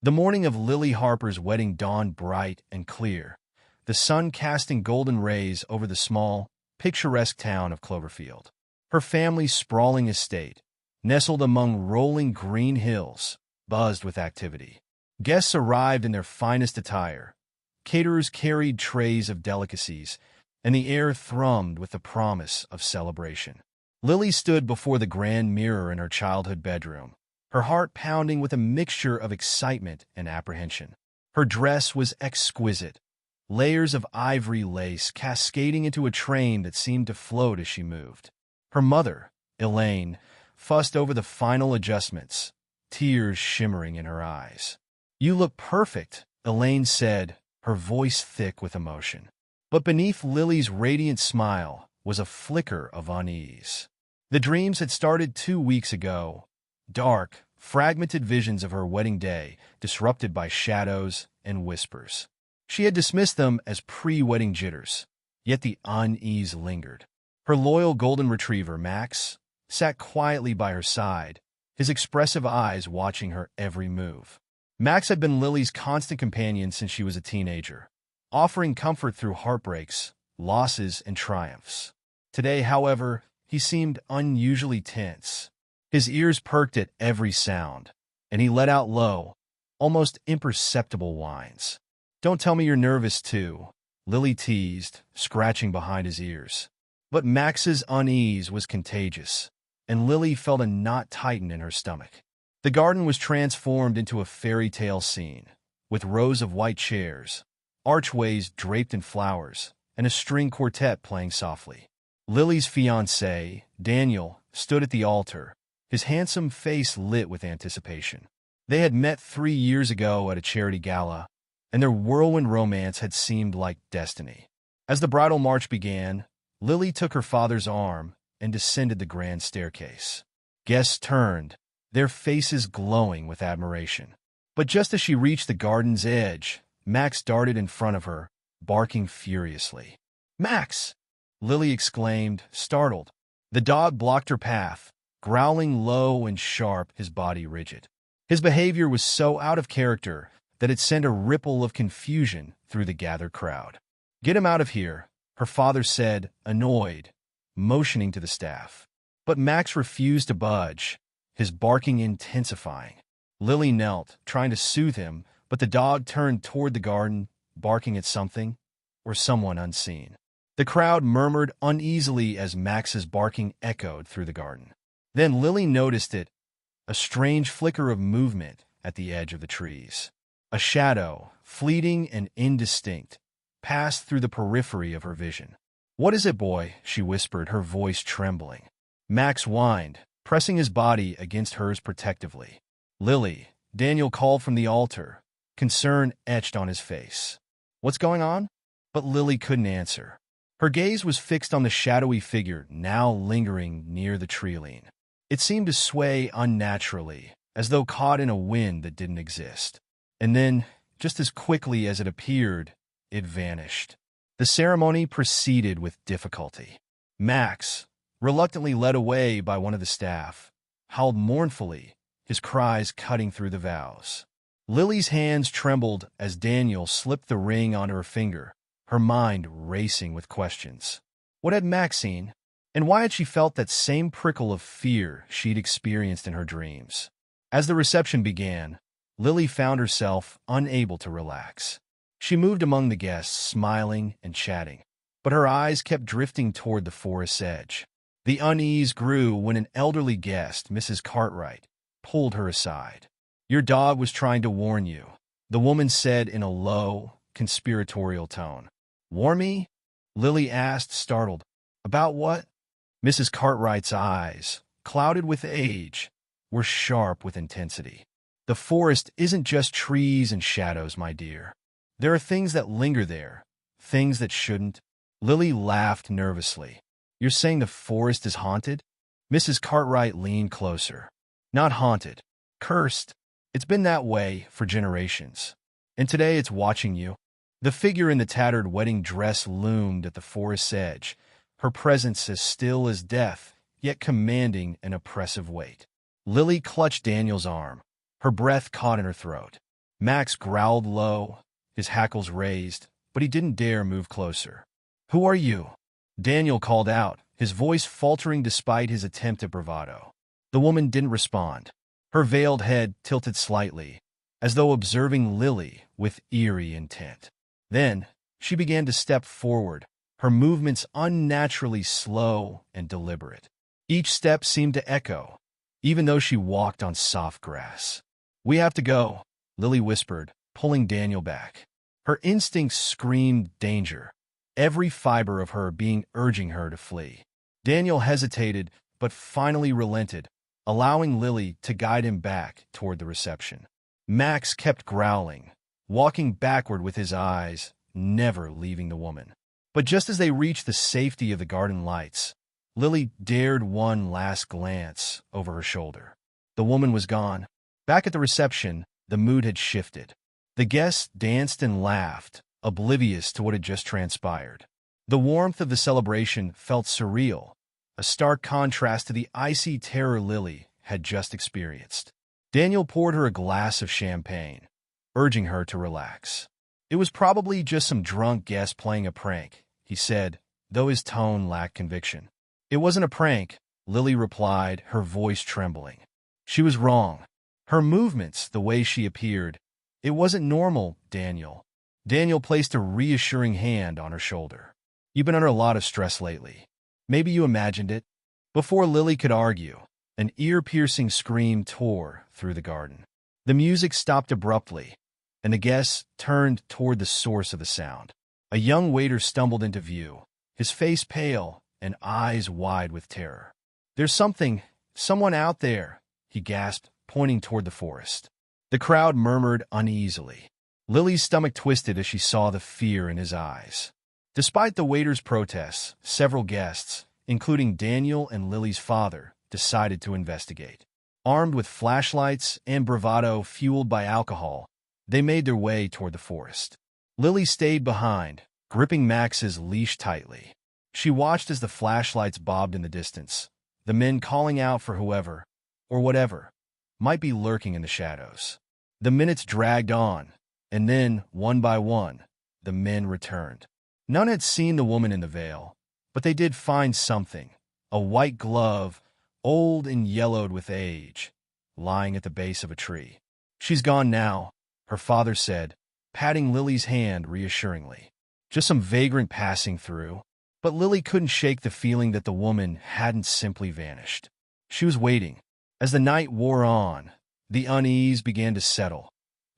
The morning of Lily Harper's wedding dawned bright and clear, the sun casting golden rays over the small, picturesque town of Cloverfield. Her family's sprawling estate, nestled among rolling green hills, buzzed with activity. Guests arrived in their finest attire. Caterers carried trays of delicacies, and the air thrummed with the promise of celebration. Lily stood before the grand mirror in her childhood bedroom, her heart pounding with a mixture of excitement and apprehension. Her dress was exquisite, layers of ivory lace cascading into a train that seemed to float as she moved. Her mother, Elaine, fussed over the final adjustments, tears shimmering in her eyes. "You look perfect," Elaine said, her voice thick with emotion. But beneath Lily's radiant smile was a flicker of unease. The dreams had started 2 weeks ago, dark, fragmented visions of her wedding day, disrupted by shadows and whispers. She had dismissed them as pre-wedding jitters, yet the unease lingered. Her loyal golden retriever, Max, sat quietly by her side, his expressive eyes watching her every move. Max had been Lily's constant companion since she was a teenager, offering comfort through heartbreaks, losses, and triumphs. Today, however, he seemed unusually tense. His ears perked at every sound, and he let out low, almost imperceptible whines. "Don't tell me you're nervous, too," Lily teased, scratching behind his ears. But Max's unease was contagious, and Lily felt a knot tighten in her stomach. The garden was transformed into a fairy tale scene, with rows of white chairs, archways draped in flowers, and a string quartet playing softly. Lily's fiancé, Daniel, stood at the altar, his handsome face lit with anticipation. They had met 3 years ago at a charity gala, and their whirlwind romance had seemed like destiny. As the bridal march began, Lily took her father's arm and descended the grand staircase. Guests turned, their faces glowing with admiration. But just as she reached the garden's edge, Max darted in front of her, barking furiously. "Max!" Lily exclaimed, startled. The dog blocked her path, growling low and sharp, his body rigid. His behavior was so out of character that it sent a ripple of confusion through the gathered crowd. "Get him out of here," her father said, annoyed, motioning to the staff. But Max refused to budge, his barking intensifying. Lily knelt, trying to soothe him, but the dog turned toward the garden, barking at something or someone unseen. The crowd murmured uneasily as Max's barking echoed through the garden. Then Lily noticed it, a strange flicker of movement at the edge of the trees. A shadow, fleeting and indistinct, passed through the periphery of her vision. "What is it, boy?" she whispered, her voice trembling. Max whined, pressing his body against hers protectively. "Lily," Daniel called from the altar, concern etched on his face. "What's going on?" But Lily couldn't answer. Her gaze was fixed on the shadowy figure now lingering near the tree-line. It seemed to sway unnaturally, as though caught in a wind that didn't exist. And then, just as quickly as it appeared, it vanished. The ceremony proceeded with difficulty. Max, reluctantly led away by one of the staff, howled mournfully, his cries cutting through the vows. Lily's hands trembled as Daniel slipped the ring onto her finger, her mind racing with questions. What had Max seen? And why had she felt that same prickle of fear she'd experienced in her dreams? As the reception began, Lily found herself unable to relax. She moved among the guests, smiling and chatting, but her eyes kept drifting toward the forest's edge. The unease grew when an elderly guest, Mrs. Cartwright, pulled her aside. "Your dog was trying to warn you," the woman said in a low, conspiratorial tone. "Warn me?" Lily asked, startled. "About what?" Mrs. Cartwright's eyes, clouded with age, were sharp with intensity. "The forest isn't just trees and shadows, my dear. There are things that linger there, things that shouldn't." Lily laughed nervously. "You're saying the forest is haunted?" Mrs. Cartwright leaned closer. "Not haunted. Cursed. It's been that way for generations. And today it's watching you." The figure in the tattered wedding dress loomed at the forest's edge, her presence as still as death, yet commanding an oppressive weight. Lily clutched Daniel's arm, her breath caught in her throat. Max growled low, his hackles raised, but he didn't dare move closer. "Who are you?" Daniel called out, his voice faltering despite his attempt at bravado. The woman didn't respond. Her veiled head tilted slightly, as though observing Lily with eerie intent. Then, she began to step forward, her movements unnaturally slow and deliberate. Each step seemed to echo, even though she walked on soft grass. "We have to go," Lily whispered, pulling Daniel back. Her instincts screamed danger, every fiber of her being urging her to flee. Daniel hesitated, but finally relented, allowing Lily to guide him back toward the reception. Max kept growling, walking backward with his eyes, never leaving the woman. But just as they reached the safety of the garden lights, Lily dared one last glance over her shoulder. The woman was gone. Back at the reception, the mood had shifted. The guests danced and laughed, oblivious to what had just transpired. The warmth of the celebration felt surreal, a stark contrast to the icy terror Lily had just experienced. Daniel poured her a glass of champagne, urging her to relax. "It was probably just some drunk guest playing a prank," he said, though his tone lacked conviction. "It wasn't a prank," Lily replied, her voice trembling. She was wrong. Her movements, the way she appeared, it wasn't normal, Daniel. Daniel placed a reassuring hand on her shoulder. "You've been under a lot of stress lately. Maybe you imagined it." Before Lily could argue, an ear-piercing scream tore through the garden. The music stopped abruptly, and the guests turned toward the source of the sound. A young waiter stumbled into view, his face pale and eyes wide with terror. "There's someone out there," he gasped, pointing toward the forest. The crowd murmured uneasily. Lily's stomach twisted as she saw the fear in his eyes. Despite the waiter's protests, several guests, including Daniel and Lily's father, decided to investigate. Armed with flashlights and bravado fueled by alcohol, they made their way toward the forest. Lily stayed behind, gripping Max's leash tightly. She watched as the flashlights bobbed in the distance, the men calling out for whoever, or whatever, might be lurking in the shadows. The minutes dragged on, and then, one by one, the men returned. None had seen the woman in the veil, but they did find something, a white glove, old and yellowed with age, lying at the base of a tree. "She's gone now," her father said, patting Lily's hand reassuringly. "Just some vagrant passing through." But Lily couldn't shake the feeling that the woman hadn't simply vanished. She was waiting. As the night wore on, the unease began to settle,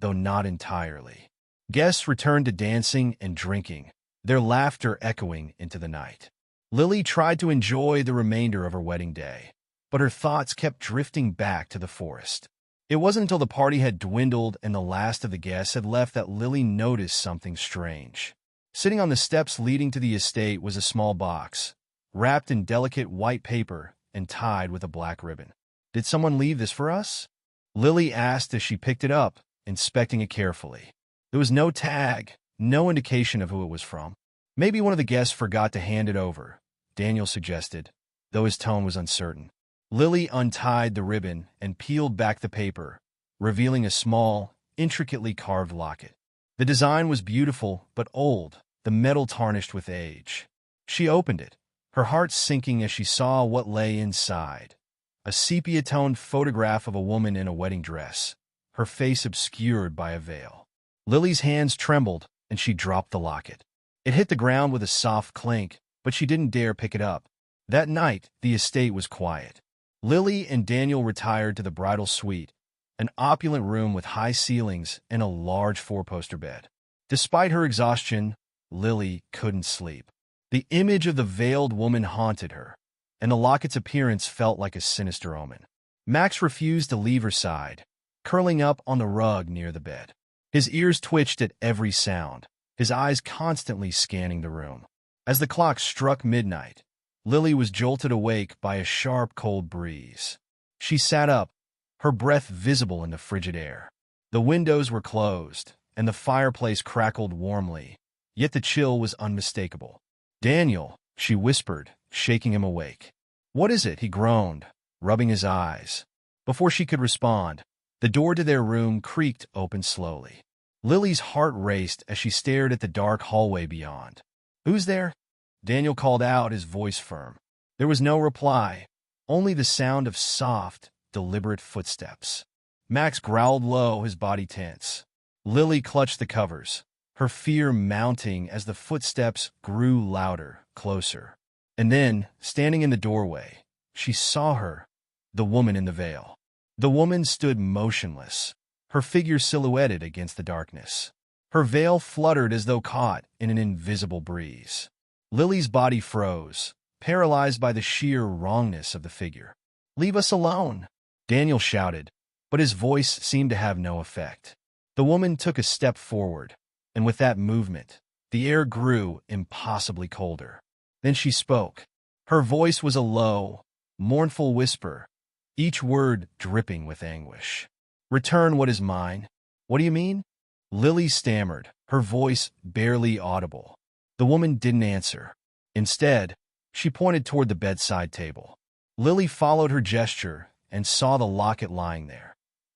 though not entirely. Guests returned to dancing and drinking, their laughter echoing into the night. Lily tried to enjoy the remainder of her wedding day, but her thoughts kept drifting back to the forest. It wasn't until the party had dwindled and the last of the guests had left that Lily noticed something strange. Sitting on the steps leading to the estate was a small box, wrapped in delicate white paper and tied with a black ribbon. "Did someone leave this for us?" Lily asked as she picked it up, inspecting it carefully. There was no tag, no indication of who it was from. "Maybe one of the guests forgot to hand it over," Daniel suggested, though his tone was uncertain. Lily untied the ribbon and peeled back the paper, revealing a small, intricately carved locket. The design was beautiful but old, the metal tarnished with age. She opened it, her heart sinking as she saw what lay inside. A sepia-toned photograph of a woman in a wedding dress, her face obscured by a veil. Lily's hands trembled, and she dropped the locket. It hit the ground with a soft clink, but she didn't dare pick it up. That night, the estate was quiet. Lily and Daniel retired to the bridal suite, an opulent room with high ceilings and a large four-poster bed. Despite her exhaustion, Lily couldn't sleep. The image of the veiled woman haunted her, and the locket's appearance felt like a sinister omen. Max refused to leave her side, curling up on the rug near the bed. His ears twitched at every sound, his eyes constantly scanning the room. As the clock struck midnight, Lily was jolted awake by a sharp, cold breeze. She sat up, her breath visible in the frigid air. The windows were closed, and the fireplace crackled warmly, yet the chill was unmistakable. "Daniel," she whispered, shaking him awake. "What is it?" he groaned, rubbing his eyes. Before she could respond, The door to their room creaked open slowly. Lily's heart raced as she stared at the dark hallway beyond. "Who's there?" Daniel called out, his voice firm. There was no reply, only the sound of soft, deliberate footsteps. Max growled low, his body tense. Lily clutched the covers, her fear mounting as the footsteps grew louder, closer. And then, standing in the doorway, she saw her, the woman in the veil. The woman stood motionless, her figure silhouetted against the darkness. Her veil fluttered as though caught in an invisible breeze. Lily's body froze, paralyzed by the sheer wrongness of the figure. "Leave us alone," Daniel shouted, but his voice seemed to have no effect. The woman took a step forward, and with that movement, the air grew impossibly colder. Then she spoke. Her voice was a low, mournful whisper, each word dripping with anguish. "Return what is mine." "What do you mean?" Lily stammered, her voice barely audible. The woman didn't answer. Instead, she pointed toward the bedside table. Lily followed her gesture and saw the locket lying there,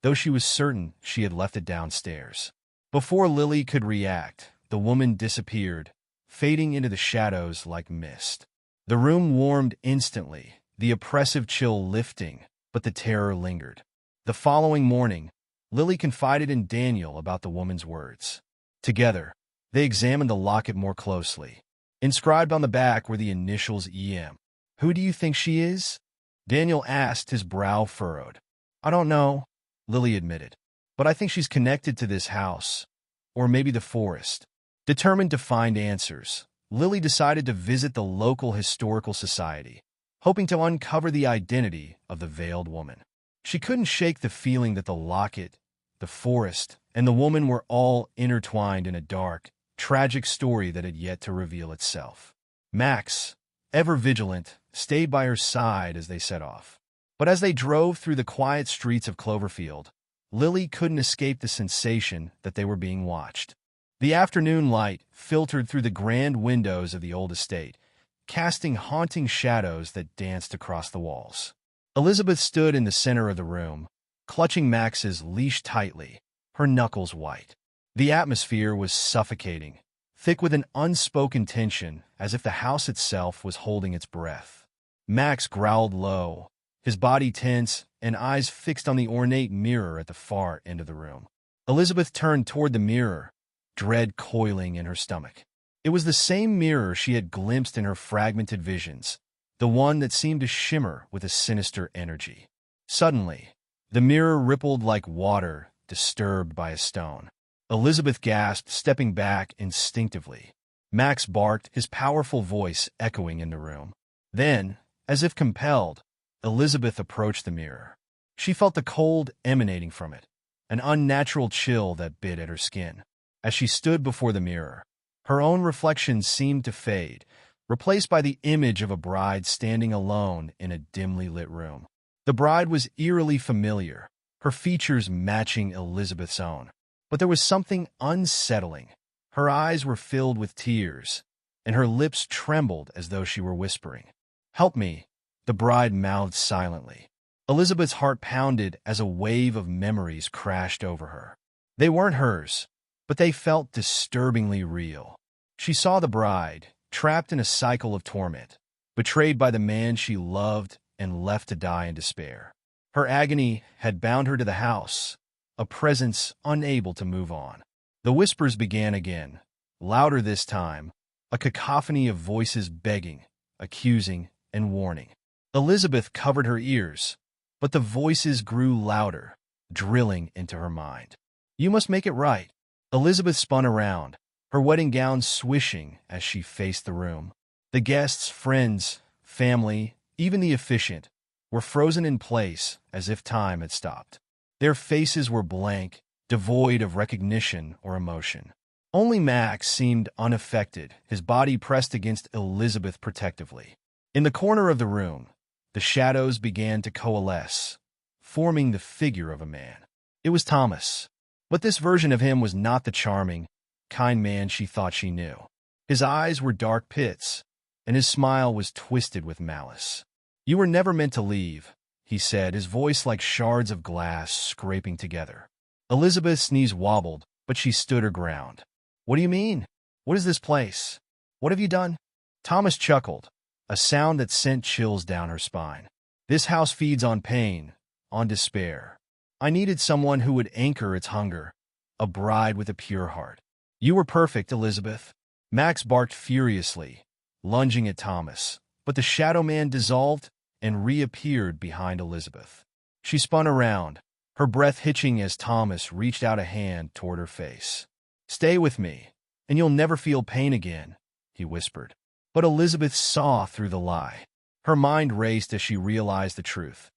though she was certain she had left it downstairs. Before Lily could react, the woman disappeared, fading into the shadows like mist. The room warmed instantly, the oppressive chill lifting, but the terror lingered. The following morning, Lily confided in Daniel about the woman's words. Together, they examined the locket more closely. Inscribed on the back were the initials EM. "Who do you think she is?" Daniel asked, his brow furrowed. "I don't know," Lily admitted, "but I think she's connected to this house, or maybe the forest." Determined to find answers, Lily decided to visit the local historical society, hoping to uncover the identity of the veiled woman. She couldn't shake the feeling that the locket, the forest, and the woman were all intertwined in a dark, tragic story that had yet to reveal itself. Max, ever vigilant, stayed by her side as they set off. But as they drove through the quiet streets of Cloverfield, Lily couldn't escape the sensation that they were being watched. The afternoon light filtered through the grand windows of the old estate, casting haunting shadows that danced across the walls. Elizabeth stood in the center of the room, clutching Max's leash tightly, her knuckles white. The atmosphere was suffocating, thick with an unspoken tension, as if the house itself was holding its breath. Max growled low, his body tense and eyes fixed on the ornate mirror at the far end of the room. Elizabeth turned toward the mirror, dread coiling in her stomach. It was the same mirror she had glimpsed in her fragmented visions, the one that seemed to shimmer with a sinister energy. Suddenly, the mirror rippled like water disturbed by a stone. Elizabeth gasped, stepping back instinctively. Max barked, his powerful voice echoing in the room. Then, as if compelled, Elizabeth approached the mirror. She felt the cold emanating from it, an unnatural chill that bit at her skin. As she stood before the mirror, her own reflection seemed to fade, replaced by the image of a bride standing alone in a dimly lit room. The bride was eerily familiar, her features matching Elizabeth's own. But there was something unsettling. Her eyes were filled with tears, and her lips trembled as though she were whispering. "Help me," the bride mouthed silently. Elizabeth's heart pounded as a wave of memories crashed over her. They weren't hers, but they felt disturbingly real. She saw the bride, trapped in a cycle of torment, betrayed by the man she loved and left to die in despair. Her agony had bound her to the house, a presence unable to move on. The whispers began again, louder this time, a cacophony of voices begging, accusing, and warning. Elizabeth covered her ears, but the voices grew louder, drilling into her mind. "You must make it right." Elizabeth spun around, her wedding gown swishing as she faced the room. The guests, friends, family, even the officiant, were frozen in place as if time had stopped. Their faces were blank, devoid of recognition or emotion. Only Max seemed unaffected, his body pressed against Elizabeth protectively. In the corner of the room, the shadows began to coalesce, forming the figure of a man. It was Thomas. But this version of him was not the charming, kind man she thought she knew. His eyes were dark pits, and his smile was twisted with malice. "You were never meant to leave," he he said, his voice like shards of glass scraping together. Elizabeth's knees wobbled, but she stood her ground. What do you mean? What is this place? What have you done? Thomas chuckled, a sound that sent chills down her spine. This house feeds on pain, on despair. I needed someone who would anchor its hunger, a bride with a pure heart. You were perfect, Elizabeth. Max barked furiously, lunging at Thomas, but the Shadow Man dissolved and reappeared behind Elizabeth. She spun around, her breath hitching as Thomas reached out a hand toward her face. Stay with me, and you'll never feel pain again, he whispered. But Elizabeth saw through the lie. Her mind raced as she realized the truth.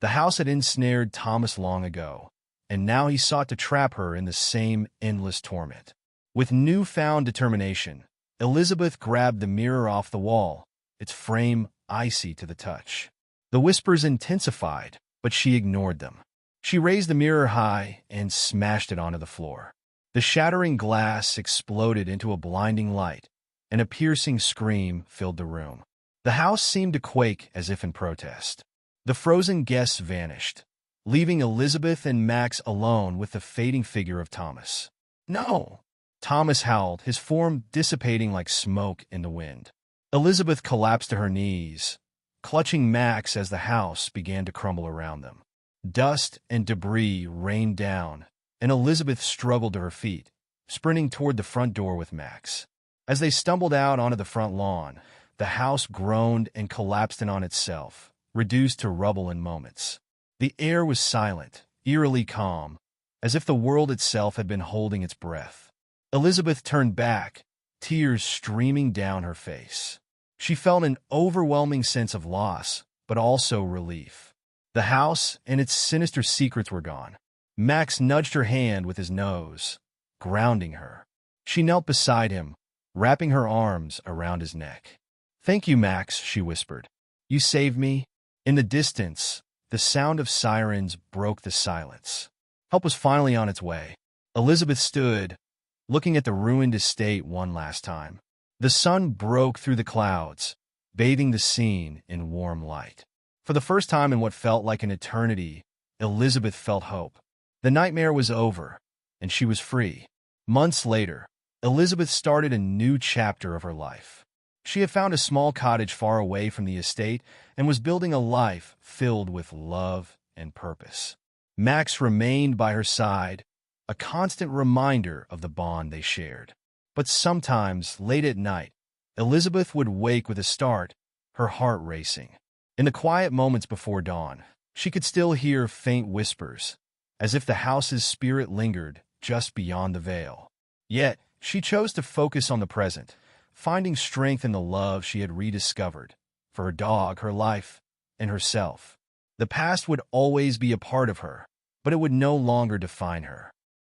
The house had ensnared Thomas long ago, and now he sought to trap her in the same endless torment. With newfound determination, Elizabeth grabbed the mirror off the wall, its frame icy to the touch. The whispers intensified, but she ignored them. She raised the mirror high and smashed it onto the floor. The shattering glass exploded into a blinding light, and a piercing scream filled the room. The house seemed to quake as if in protest. The frozen guests vanished, leaving Elizabeth and Max alone with the fading figure of Thomas. No! Thomas howled, his form dissipating like smoke in the wind. Elizabeth collapsed to her knees, clutching Max as the house began to crumble around them. Dust and debris rained down, and Elizabeth struggled to her feet, sprinting toward the front door with Max. As they stumbled out onto the front lawn, the house groaned and collapsed in on itself, reduced to rubble in moments. The air was silent, eerily calm, as if the world itself had been holding its breath. Elizabeth turned back, tears streaming down her face. She felt an overwhelming sense of loss, but also relief. The house and its sinister secrets were gone. Max nudged her hand with his nose, grounding her. She knelt beside him, wrapping her arms around his neck. Thank you, Max, she whispered. You saved me. In the distance, the sound of sirens broke the silence. Help was finally on its way. Elizabeth stood, looking at the ruined estate one last time. The sun broke through the clouds, bathing the scene in warm light. For the first time in what felt like an eternity, Elizabeth felt hope. The nightmare was over, and she was free. Months later, Elizabeth started a new chapter of her life. She had found a small cottage far away from the estate and was building a life filled with love and purpose. Max remained by her side, a constant reminder of the bond they shared. But sometimes, late at night, Elizabeth would wake with a start, her heart racing. In the quiet moments before dawn, she could still hear faint whispers, as if the house's spirit lingered just beyond the veil. Yet, she chose to focus on the present, finding strength in the love she had rediscovered, for her dog, her life, and herself. The past would always be a part of her, but it would no longer define her.